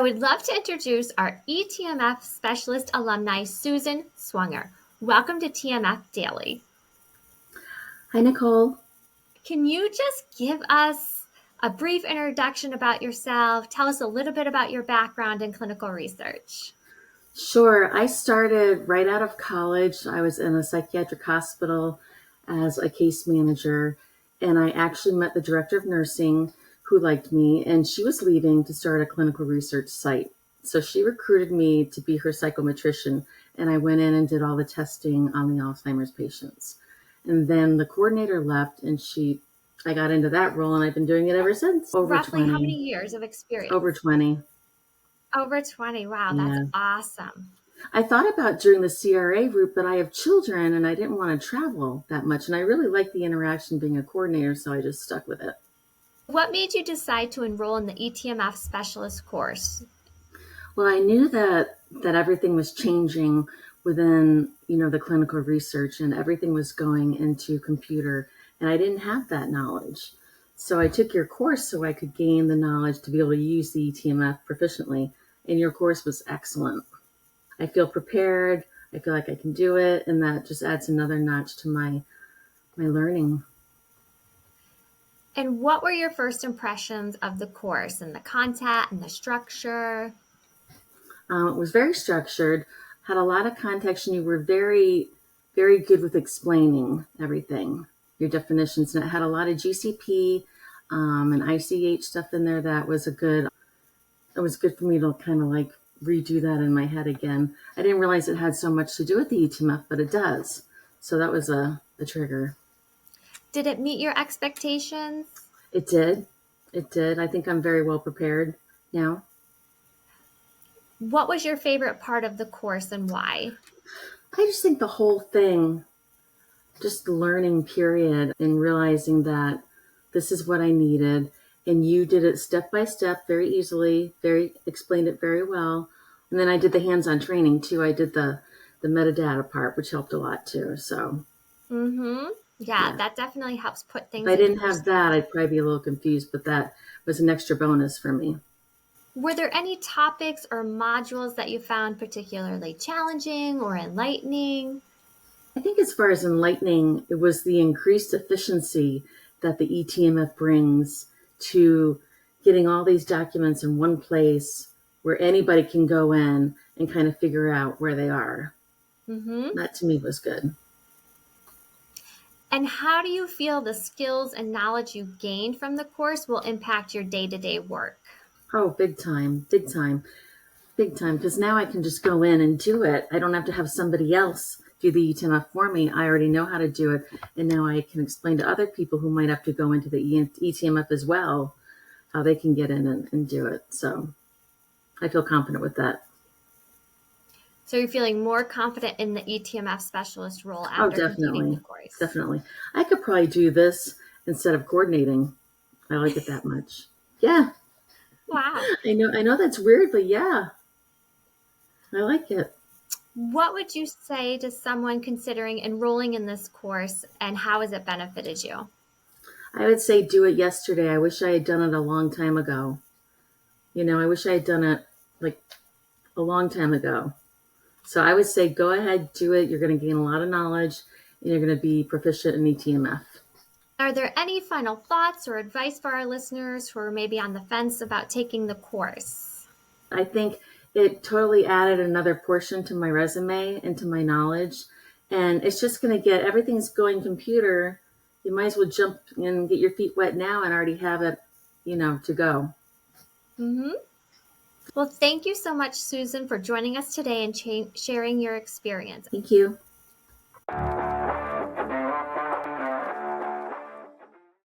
would love to introduce our eTMF Specialist Alumni, Susan Swonger. Welcome to TMF Daily. Hi, Nicole. Can you just give us a brief introduction about yourself? Tell us a little bit about your background in clinical research. Sure. I started right out of college. I was in a psychiatric hospital as a case manager, and I actually met the director of nursing who liked me, and she was leaving to start a clinical research site. So she recruited me to be her psychometrician, and I went in and did all the testing on the Alzheimer's patients. And then the coordinator left, and I got into that role, and I've been doing it ever since. Roughly how many years of experience? Over 20. Over 20. Wow, Yeah. that's awesome. I thought about doing the CRA route, but I have children and I didn't want to travel that much. And I really like the interaction being a coordinator, so I just stuck with it. What made you decide to enroll in the eTMF specialist course? Well, I knew that everything was changing within, the clinical research, and everything was going into computer, and I didn't have that knowledge. So I took your course so I could gain the knowledge to be able to use the eTMF proficiently, and your course was excellent. I feel prepared. I feel like I can do it, and that just adds another notch to my learning. And what were your first impressions of the course and the content and the structure? It was very structured, had a lot of context, and you were very, very good with explaining everything, your definitions. And it had a lot of GCP and ICH stuff in there. It was good for me to kind of like redo that in my head again. I didn't realize it had so much to do with the eTMF, but it does. So that was a trigger. Did it meet your expectations? It did. It did. I think I'm very well prepared now. What was your favorite part of the course and why? I just think the whole thing, just the learning period and realizing that this is what I needed. And you did it step by step, very easily, explained it very well. And then I did the hands-on training too. I did the metadata part, which helped a lot too. So. Yeah, that definitely helps put things. If I didn't have that, I'd probably be a little confused, but that was an extra bonus for me. Were there any topics or modules that you found particularly challenging or enlightening? I think as far as enlightening, it was the increased efficiency that the eTMF brings to getting all these documents in one place where anybody can go in and kind of figure out where they are. That to me was good. And how do you feel the skills and knowledge you gained from the course will impact your day-to-day work? Oh, big time. Because now I can just go in and do it. I don't have to have somebody else do the eTMF for me. I already know how to do it. And now I can explain to other people who might have to go into the eTMF as well, how they can get in and do it. So I feel confident with that. So you're feeling more confident in the eTMF specialist role after completing the course? Definitely. I could probably do this instead of coordinating. I like it that much. Yeah. Wow. I know that's weird, but yeah, I like it. What would you say to someone considering enrolling in this course, and how has it benefited you? I would say do it yesterday. I wish I had done it a long time ago. I wish I had done it like a long time ago. So I would say go ahead, do it. You're going to gain a lot of knowledge, and you're going to be proficient in eTMF. Are there any final thoughts or advice for our listeners who are maybe on the fence about taking the course? I think it totally added another portion to my resume and to my knowledge. And it's just going to everything's going computer. You might as well jump and get your feet wet now and already have it, to go. Well, thank you so much, Susan, for joining us today and sharing your experience. Thank you.